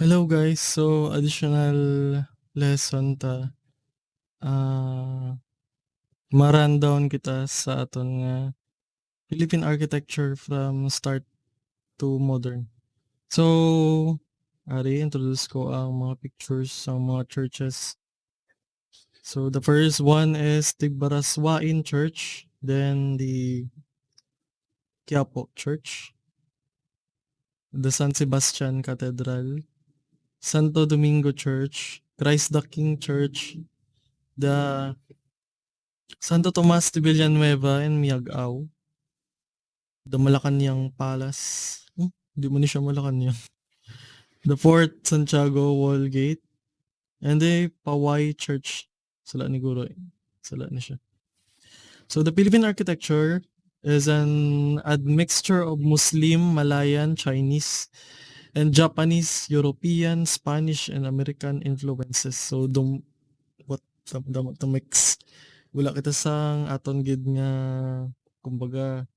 Hello guys, so additional lesson ta ma-rundown kita sa aton nga Philippine architecture from start to modern. So, introduce ko ang mga pictures ng mga churches. So the first one is Tigbaraswain Church, then the Quiapo Church, the San Sebastian Cathedral, Santo Domingo Church, Christ the King Church, the Santo Tomas de Villanueva in Miagao, the Malacanang Palace. Di mo ni siya Malacanang. The Fort Santiago Wall Gate, and the Paway Church. Sala ni Guro. Sala ni siya. So the Philippine architecture is an admixture of Muslim, Malayan, Chinese, and Japanese, European, Spanish, and American influences. So the mix. Wala kita sang aton gid nga kumbaga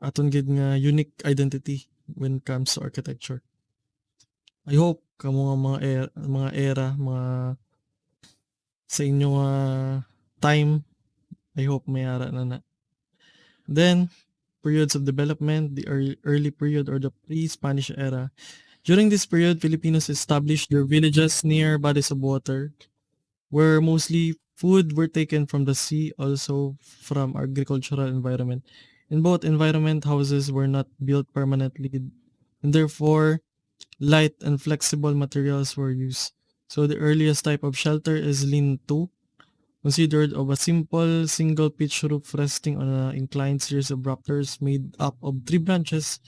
aton gid nga unique identity when it comes to architecture. I hope kamo nga mga era sa inyo nga time, I hope may ara na. Then periods of development, the early period or the pre-Spanish era. During this period, Filipinos established their villages near bodies of water, where mostly food were taken from the sea, also from agricultural environment. In both environment, houses were not built permanently, and therefore light and flexible materials were used. So the earliest type of shelter is lean-to, considered of a simple single pitch roof resting on an inclined series of rafters made up of 3 branches,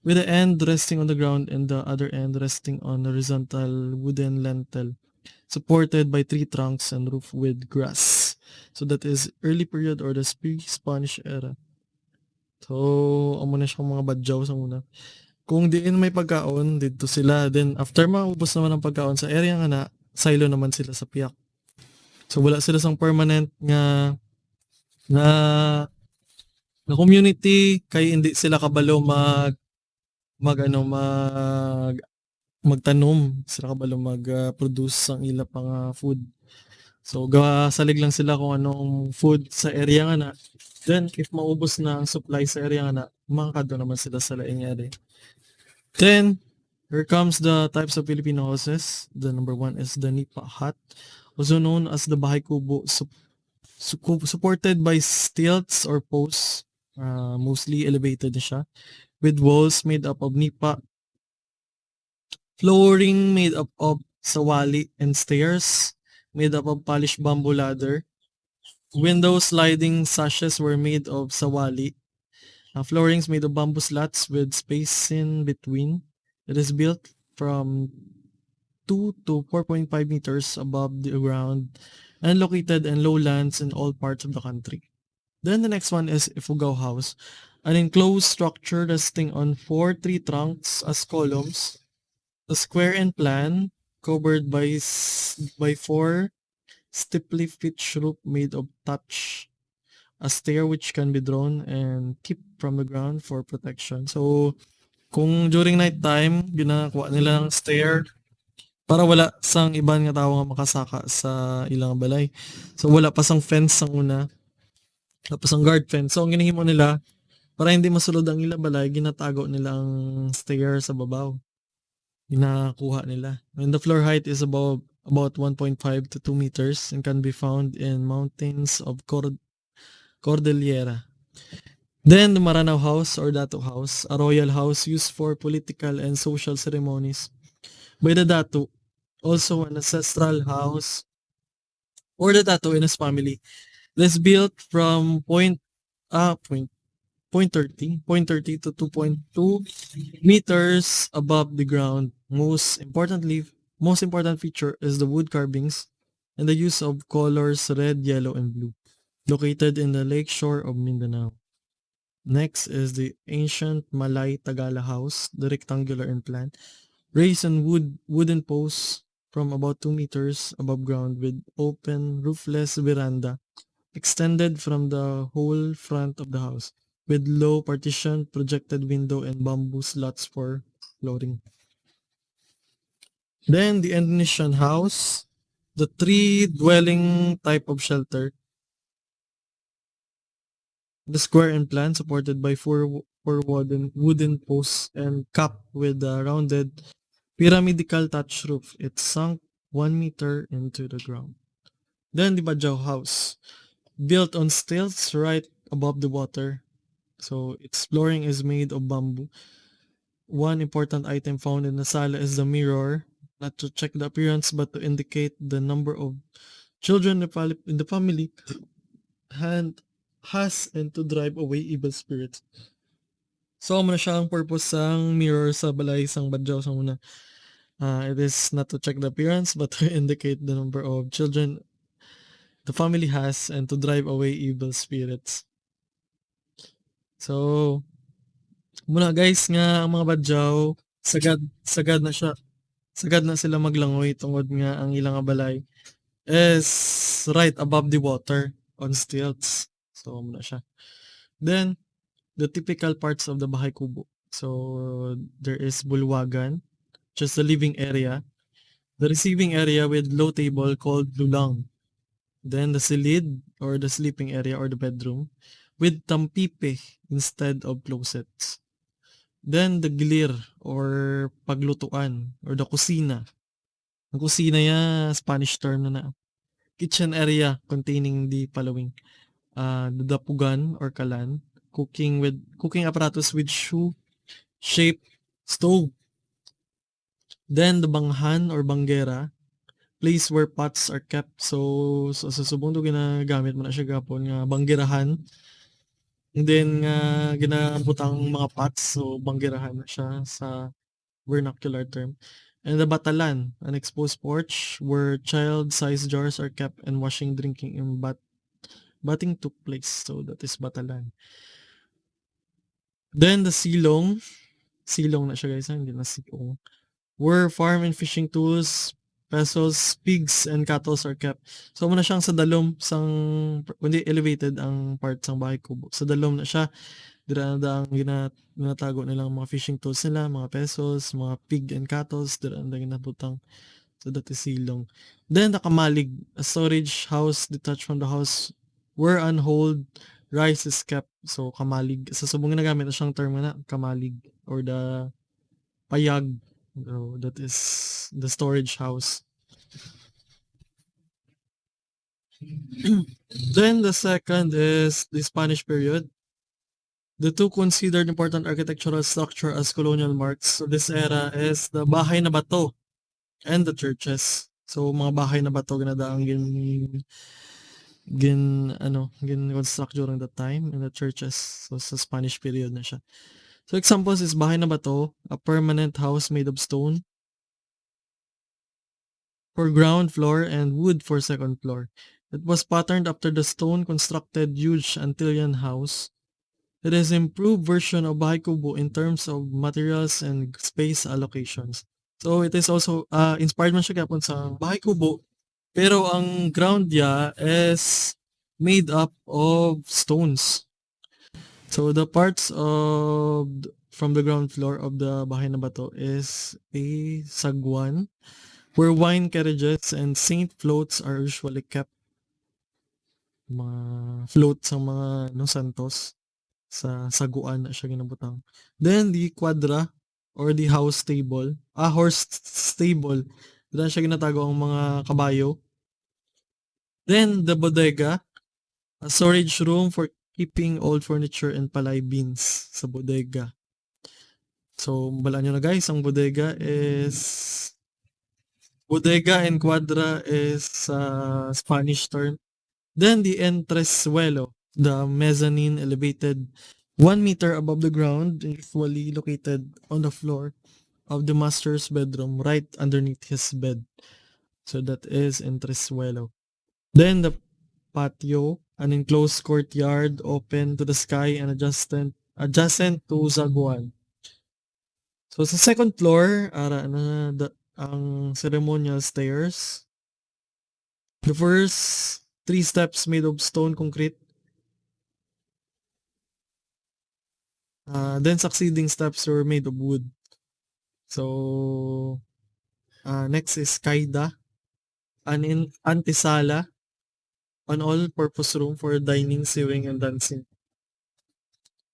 with the end resting on the ground and the other end resting on a horizontal wooden lintel, supported by 3 trunks and roof with grass. So that is early period or the pre-Spanish era. So, amo na siya mga badyaw sa una. Kung diin may pagkaon, dito sila. Then, after maubos naman ang pagkaon sa area nga na, silo naman sila sa piyak. So, wala sila sang permanent nga na community, kay hindi sila kabalo magtanom, sila kabalo mag-produce ang ila pang food. So, salig lang sila kung anong food sa area nga na. Then, if maubos na ang supply sa area nga na, makakado naman sila sa laing area. Then, here comes the types of Filipino houses. The number one is the Nipa hut, also known as the Bahay Kubo, supported by stilts or posts, mostly elevated na siya, with walls made up of nipa, flooring made up of sawali, and stairs made up of polished bamboo ladder. Window sliding sashes were made of sawali. Floorings made of bamboo slats with space in between. It is built from 2 to 4.5 meters above the ground and located in lowlands in all parts of the country. Then the next one is Ifugao House, an enclosed structure resting on 4 tree trunks as columns, a square in plan, covered by 4 steeply pitched roof made of thatch, a stair which can be drawn and kept from the ground for protection. So, kung during night time, ginagawa nila ng stair para wala sang iban nga tawo nga makasaka sa ilang balay. So, wala pa sang fence sang una. Tapos ang guard fence. So, ang ginahimo nila, para hindi masulod ang ilang balay, ginatago nila ang stair sa babaw. Ginakuha nila. And the floor height is about 1.5 to 2 meters and can be found in mountains of Cordillera. Then the Maranao House or Dato House, a royal house used for political and social ceremonies by the Dato, also an ancestral house or the Dato in his family. It is built from point 30 to 2.2 meters above the ground. Most important feature is the wood carvings and the use of colors red, yellow, and blue, located in the lake shore of Mindanao. Next is the ancient Malay Tagala house, the rectangular in plan, raised on wooden posts from about 2 meters above ground with open roofless veranda extended from the whole front of the house, with low partition, projected window, and bamboo slats for flooring. Then the Indonesian house, the three-dwelling type of shelter, the square in plan supported by four wooden posts and capped with a rounded pyramidical thatch roof. It sunk 1 meter into the ground. Then the Bajau house, built on stilts right above the water. So its flooring is made of bamboo. One important item found in the sala is the mirror, not to check the appearance but to indicate the number of children in the family and has and to drive away evil spirits. So amo na siya ang purpose sang mirror sa balay sang Badjaw sa una. It is not to check the appearance but to indicate the number of children the family has and to drive away evil spirits. So muna guys nga ang mga Badjaw sagad sagad na siya. Sagad na sila maglangoy tungod nga ang ilang balay is right above the water on stilts. So muna siya. Then the typical parts of the bahay kubo. So there is bulwagan, just the living area, the receiving area with low table called lulang. Then the silid or the sleeping area or the bedroom with tampipe instead of closets. Then the gilir or paglutuan or the kusina. Ang kusina ya Spanish term na. Kitchen area containing the following. The dapugan or kalan, cooking apparatus with shoe shaped stove. Then the banghan or banggera, place where pots are kept. So sa subong to ginagamit mo na siya gapon nga banggerahan. And then ginabutang mga pots, so banggerahan na siya sa vernacular term. And the batalan, an exposed porch where child-sized jars are kept and washing, drinking, and bathing took place. So that is batalan. Then the silong na siya guys, hindi na silong. Where farm and fishing tools, pesos, pigs, and cattle are kept. So muna siyang sa dalom, hindi elevated ang part sang bahay kubo. Sa dalom na siya, dira na ang ginatago nilang mga fishing tools nila, mga pesos, mga pig and cattle, dira na ginabutang. So that is silong. Then the kamalig, a storage house detached from the house where unhold rice is kept. So kamalig, sa subong ginagamit na siyang term na kamalig or the payag. So that is the storage house. Then the second is the Spanish period. The two considered important architectural structure as colonial marks. So this era is the bahay na bato and the churches. So mga bahay na bato ginadaang gin construct during that time in the churches. So sa Spanish period na siya. So examples is bahay na bato, a permanent house made of stone for ground floor and wood for second floor. It was patterned after the stone constructed huge Antillean house. It is improved version of bahay kubo in terms of materials and space allocations. So it is also inspired man siya kapon sa bahay kubo, pero ang ground niya is made up of stones. So the parts from the ground floor of the bahay na bato is a sagwan where wine carriages and saint floats are usually kept. Mga floats ang mga santos sa saguan na siya ginabutang. Then the quadra or the horse stable. Diyan siya ginatago ang mga kabayo. Then the bodega, a storage room for keeping old furniture and palay beans sa bodega. So, balaan nyo na guys, ang bodega and quadra is Spanish term. Then the entresuelo, the mezzanine elevated 1 meter above the ground, usually located on the floor of the master's bedroom right underneath his bed. So that is entresuelo. Then the patio, an enclosed courtyard open to the sky and adjacent to zaguan. So sa second floor, ang ceremonial stairs. The first 3 steps made of stone concrete. Then succeeding steps were made of wood. So Next is Kaida, an antisala, an all-purpose room for dining, sewing, and dancing.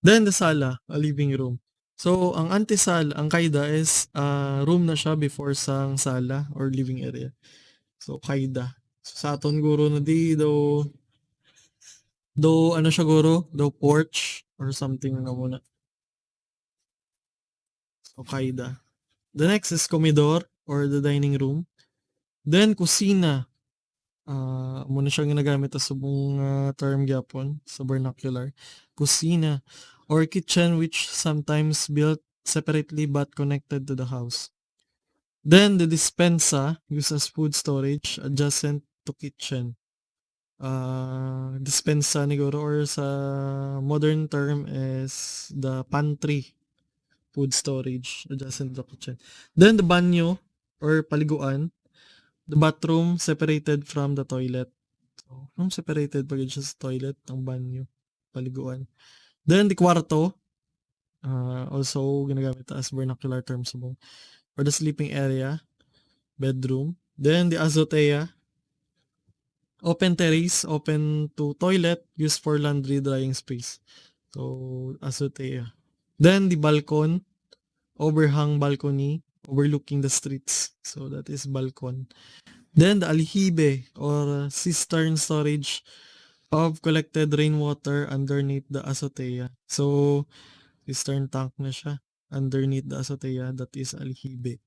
Then the sala, a living room. So, ang kaida is room na siya before sang sala or living area. So, kaida. So, sa aton guro na di do ano siya guro? Do porch or something na muna. So, kaida. The next is komedor or the dining room. Then, kusina. Muna siyang ginagamit sa subong term gyapon sa vernacular. Kusina or kitchen which sometimes built separately but connected to the house. Then the dispensa used as food storage adjacent to kitchen. Dispensa siguro or sa modern term is the pantry, food storage adjacent to the kitchen. Then the banyo or paliguan, the bathroom separated from the toilet. So, room separated pag siya sa toilet, ang banyo, paliguan. Then the kwarto, also ginagamit as vernacular terms mo, or the sleeping area, bedroom. Then the azotea, open terrace, open to toilet, used for laundry drying space. So, azotea. Then the balcon, overhang balcony, overlooking the streets. So, that is balcon. Then the aljibe or cistern storage of collected rainwater underneath the azotea. So, cistern tank na siya underneath the azotea, that is aljibe.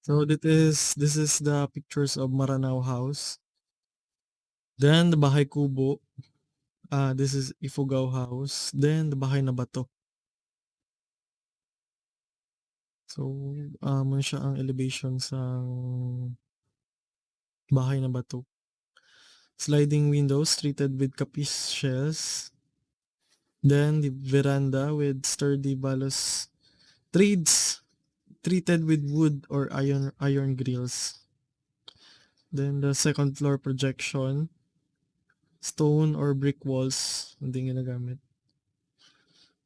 So this is the pictures of Maranao House. Then the Bahay Kubo. This is Ifugao House. Then the Bahay na Bato. So, muna siya ang elevation sa Bahay na Bato. Sliding windows treated with capiz shells. Then the veranda with sturdy balustrades treated with wood or iron grills. Then the second floor projection, stone or brick walls, hindi ginagamit.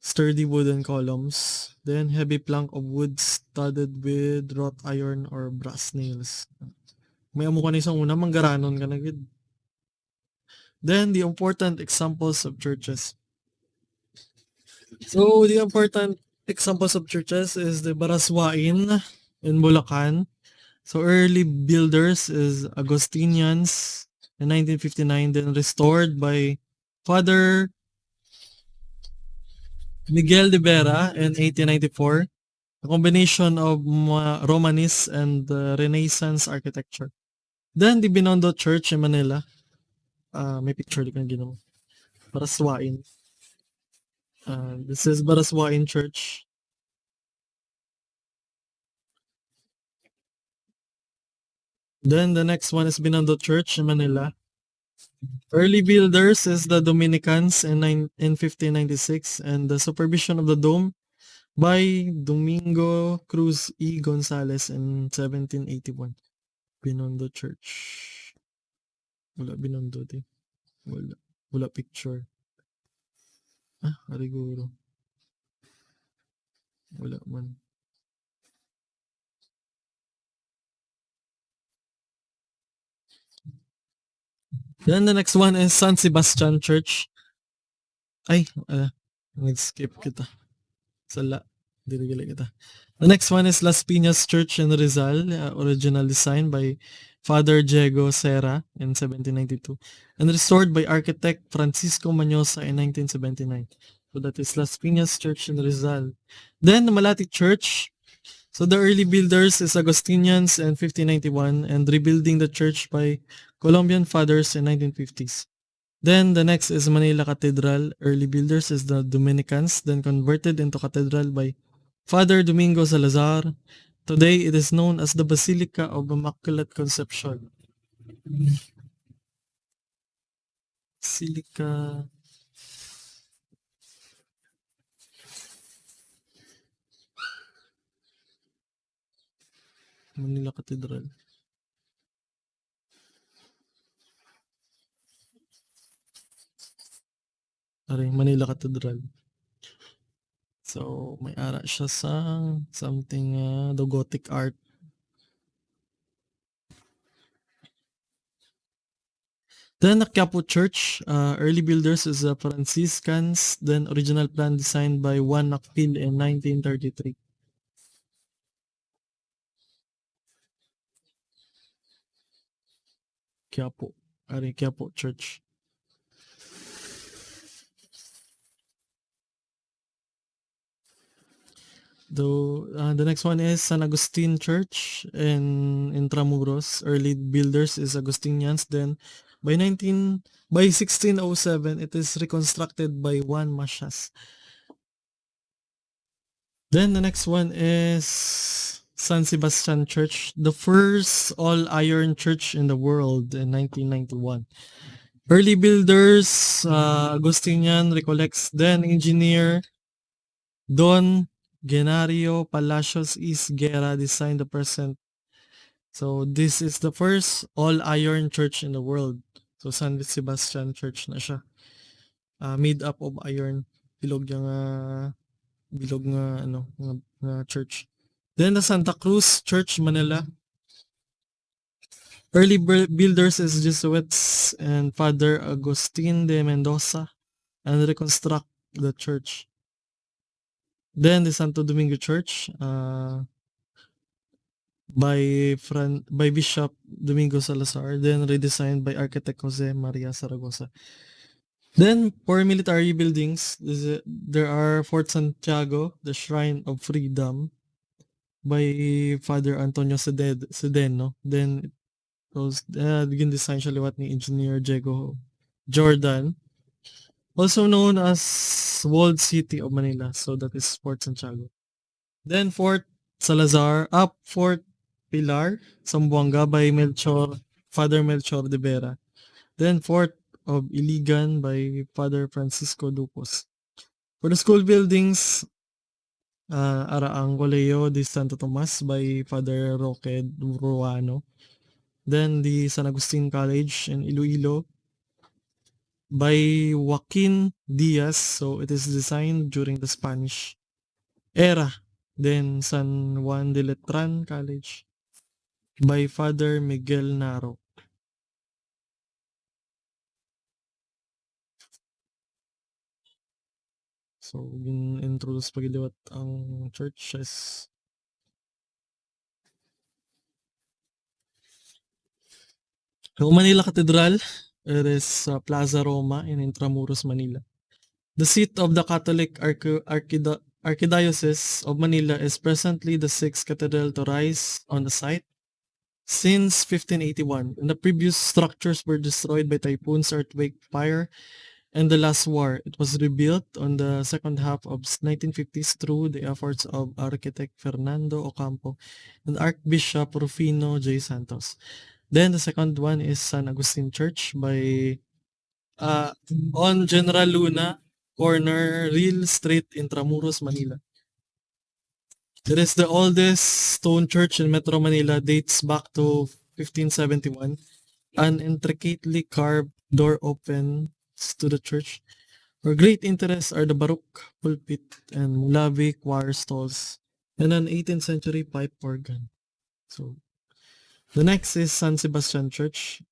Sturdy wooden columns. Then heavy plank of wood studded with wrought iron or brass nails. May amo ka na isang una, manggaranon ka na gid. Then the important examples of churches. So the important examples of churches is the Baraswain in Bulacan. So early builders is Agustinians in 1959, then restored by Father Miguel de Vera in 1894. A combination of Romanist and Renaissance architecture. Then the Binondo Church in Manila. May picture di kang ginawa. Baraswain. This is Baraswain Church. Then the next one is Binondo Church in Manila. Early builders is the Dominicans in 1596 and the supervision of the dome by Domingo Cruz E. Gonzalez in 1781. Binondo Church. Wala Binondo di. Wala picture. Ariguro. Wala man. Then the next one is San Sebastian Church. Ay, nag-skip kita. Sala. Dirigala kita. The next one is Las Piñas Church in Rizal, original design by Father Diego Serra in 1792 and restored by architect Francisco Mañosa in 1979. So that is Las Piñas Church in Rizal. Then the Malati Church. So the early builders is Agustinians in 1591 and rebuilding the church by Colombian fathers in 1950s. Then the next is Manila Cathedral. Early builders is the Dominicans, then converted into cathedral by Father Domingo Salazar. Today it is known as the Basilica of Immaculate Conception. Basilica. Manila Cathedral. Manila Cathedral. So, may ara siya sa something the Gothic art. Then the Quiapo Church, early builders is the Franciscans, then original plan designed by Juan Nakpil in 1933. Quiapo, Quiapo Church. The next one is San Agustin Church in Intramuros. Early builders is Agustinians. Then by 1607, it is reconstructed by Juan Machas. Then the next one is San Sebastian Church, the first all-iron church in the world in 1991. Early builders, Agustinian recollects, then engineer Don Genario Palacios Isguera designed the present. So this is the first all-iron church in the world. So San Sebastian Church na siya. Made up of iron. Bilog nga church. Then the Santa Cruz Church, Manila. Early builders is Jesuits and Father Agustin de Mendoza and reconstruct the church. Then the Santo Domingo Church by Bishop Domingo Salazar, then redesigned by architect Jose Maria Zaragoza. Then for military buildings, there are Fort Santiago, the Shrine of Freedom by Father Antonio Sedeno. Then it was begin design siya liwat ni Engineer Diego Jordan, also known as Walled City of Manila. So that is Fort Santiago. Then Fort Pilar, Zamboanga by Father Melchor de Vera. Then Fort of Iligan by Father Francisco Ducos. For the school buildings, Araang Colegio de Santo Tomas by Father Roque Ruano. Then the San Agustin College in Iloilo by Joaquin Diaz. So it is designed during the Spanish era. Then San Juan de Letran College by Father Miguel Naro. So, gin-introduce pagiliwat ang churches. So, Manila Cathedral, it is Plaza Roma in Intramuros, Manila. The seat of the Catholic Archdiocese of Manila is presently the sixth cathedral to rise on the site since 1581. And the previous structures were destroyed by typhoons, earthquake, fire, and the last war. It was rebuilt on the second half of 1950s through the efforts of architect Fernando Ocampo and Archbishop Rufino J. Santos. Then the second one is San Agustin Church by on General Luna corner, Real Street, Intramuros, Manila. It is the oldest stone church in Metro Manila, dates back to 1571. An intricately carved door opens to the church. Of great interest are the Baroque pulpit and Mulavi choir stalls and an 18th century pipe organ. So, the next is San Sebastian Church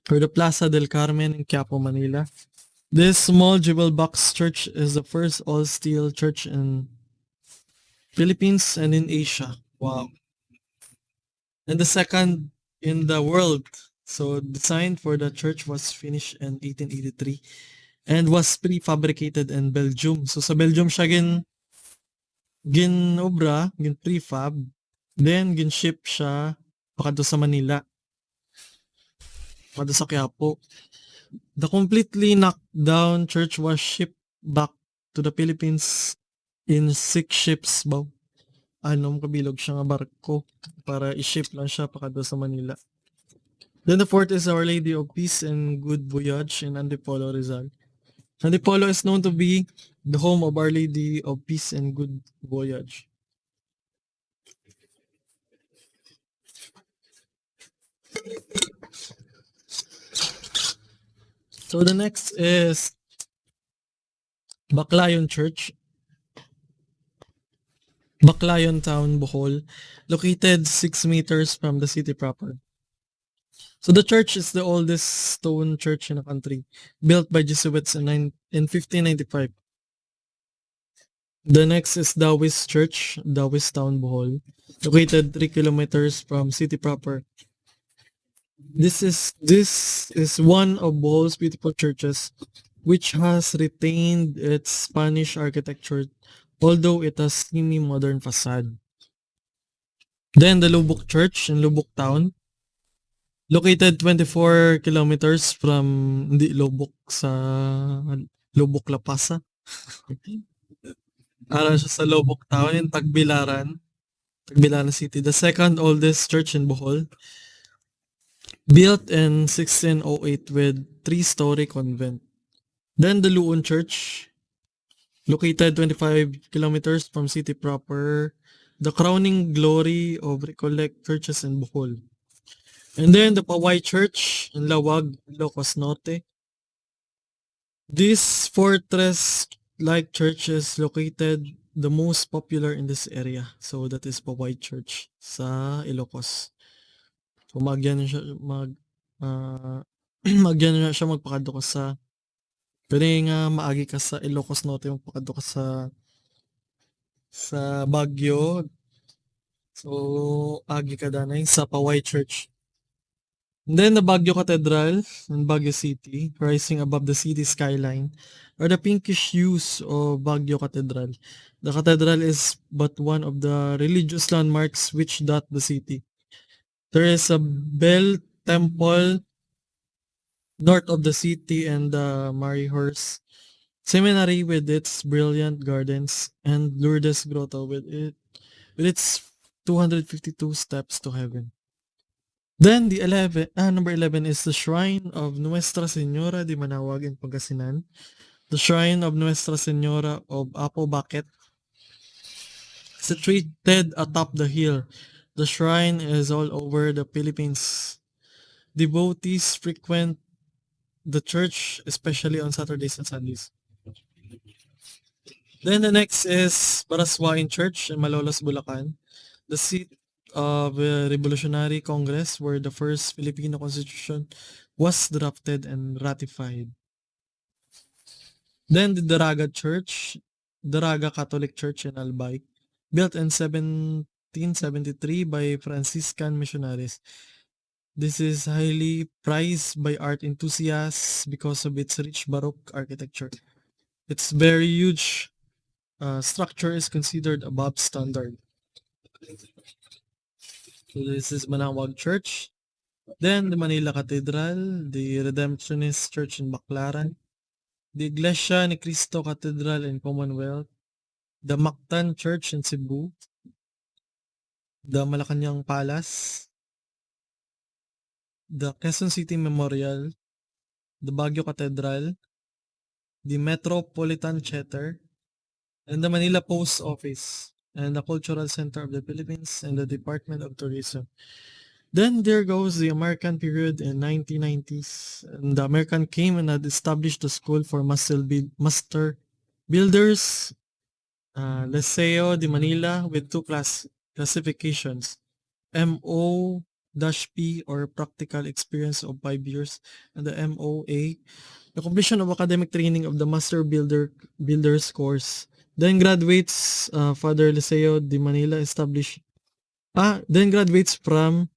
for the Plaza del Carmen in Quiapo, Manila. This small jewel box church is the first all-steel church in Philippines and in Asia. Wow. And the second in the world. So design for the church was finished in 1883 and was prefabricated in Belgium. So sa Belgium siya gin prefab, then gin-ship siya pakadto sa Manila. Pakadto sa Quiapo. The completely knocked down church was shipped back to the Philippines in 6 ships ba? Kabilog siya nga barko para i-ship lang siya pakadto sa Manila. Then the fourth is Our Lady of Peace and Good Voyage in Antipolo, Rizal. Antipolo is known to be the home of Our Lady of Peace and Good Voyage. So the next is Baclayon Church. Baclayon Town, Bohol, located 6 meters from the city proper. So the church is the oldest stone church in the country, built by Jesuits in 1595. The next is Dawis Church, Dawis Town, Bohol, located 3 kilometers from city proper. This is one of Bohol's beautiful churches, which has retained its Spanish architecture, although it has semi-modern facade. Then the Lubuk Church in Lubuk Town, located 24 kilometers from hindi Lubuk sa Lubuk La Pasa. Ara siya sa Lubuk Town in Tagbilaran City, the second oldest church in Bohol, built in 1608 with 3-story convent. Then the Luon Church, located 25 kilometers from city proper, the crowning glory of Recollect churches in Bohol. And then the Paway Church in Lawag, Ilocos Norte. This fortress-like church is located the most popular in this area. So that is Paway Church sa Ilocos. So magyan siya magyan siya magpakadto ka sa pwede nga maagi ka sa Ilocos Norte magpakadto ka sa Baguio. So agi ka danay sa Paway Church. And then the Baguio Cathedral in Baguio City, rising above the city skyline, are the pinkish hues of Baguio Cathedral. The cathedral is but one of the religious landmarks which dot the city. There is a bell temple north of the city and the Mariahorse Seminary with its brilliant gardens and Lourdes Grotto with its 252 steps to heaven. Then number 11 is the Shrine of Nuestra Señora de Manawag in Pangasinan. The Shrine of Nuestra Señora of Apo Baket, situated atop the hill. The shrine is all over the Philippines. Devotees frequent the church, especially on Saturdays and Sundays. Then the next is Baraswain Church in Malolos, Bulacan, the seat of the Revolutionary Congress where the first Filipino Constitution was drafted and ratified. Then the Daraga Church, Daraga Catholic Church in Albay, built in 1773 by Franciscan missionaries. This is highly prized by art enthusiasts because of its rich Baroque architecture. Its very huge structure is considered above standard. So this is Manawag Church. Then the Manila Cathedral, the Redemptionist Church in Baclaran, the Iglesia ni Cristo Cathedral in Commonwealth, the Mactan Church in Cebu, the Malacanang Palace, the Quezon City Memorial, the Baguio Cathedral, the Metropolitan Theater, and the Manila Post Office, and the Cultural Center of the Philippines, and the Department of Tourism. Then there goes the American period in 1990s. And the American came and had established the school for master builders, Liceo de Manila, with two classifications, MO-P or practical experience of 5 years, and the MOA, the completion of academic training of the master builders course. Then graduates Father Liceo de Manila graduates from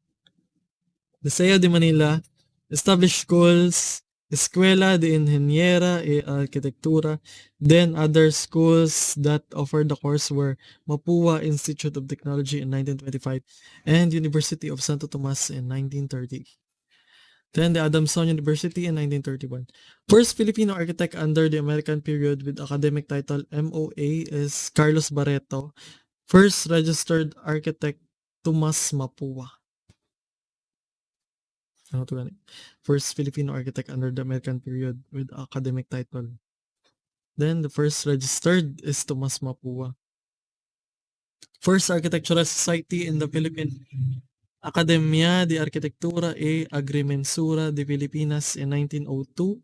Liceo de Manila established schools, Escuela de Ingeniera y Arquitectura. Then other schools that offered the course were Mapua Institute of Technology in 1925 and University of Santo Tomas in 1930. Then the Adamson University in 1931. First Filipino architect under the American period with academic title MOA is Carlos Barreto. First registered architect Tomas Mapua. First Filipino architect under the American period with academic title. Then the first registered is Tomas Mapua. First architectural society in the Philippines, Academia de Arquitectura e Agrimensura de Filipinas in 1902.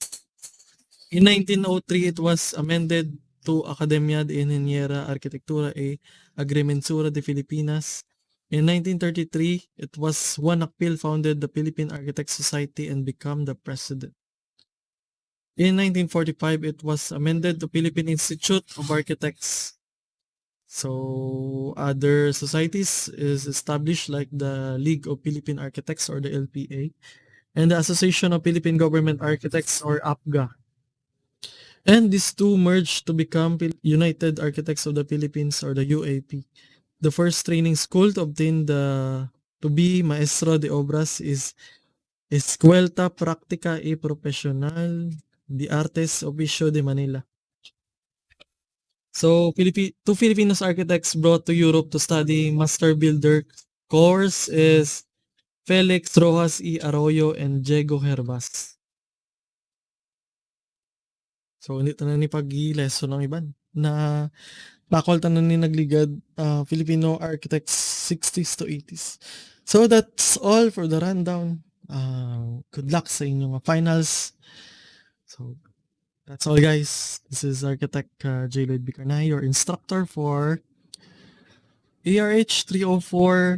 In 1903, it was amended to Academia de Ingeniería Arquitectura e Agrimensura de Filipinas. In 1933, it was Juan Akpil founded the Philippine Architects Society and became the president. In 1945, it was amended to Philippine Institute of Architects. So other societies is established like the League of Philippine Architects or the LPA and the Association of Philippine Government Architects or APGA. And these two merged to become United Architects of the Philippines or the UAP. The first training school to obtain to be Maestro de Obras is Escuela Práctica y Profesional de Artes Oficio de Manila. So, two Filipinos architects brought to Europe to study master builder course is Felix Rojas y Arroyo and Diego Hervas. So, hindi na ni pag-lesson ng iban na faculty na ni nagligad Filipino architects 60s to 80s. So, that's all for the rundown. Good luck sa inyong finals. So, that's all guys. This is Architect J. Lloyd Bicarnay, your instructor for ARH 304.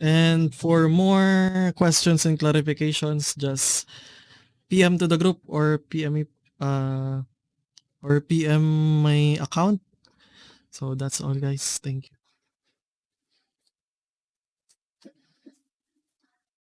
And for more questions and clarifications, just PM to the group or PM my account. So that's all guys. Thank you.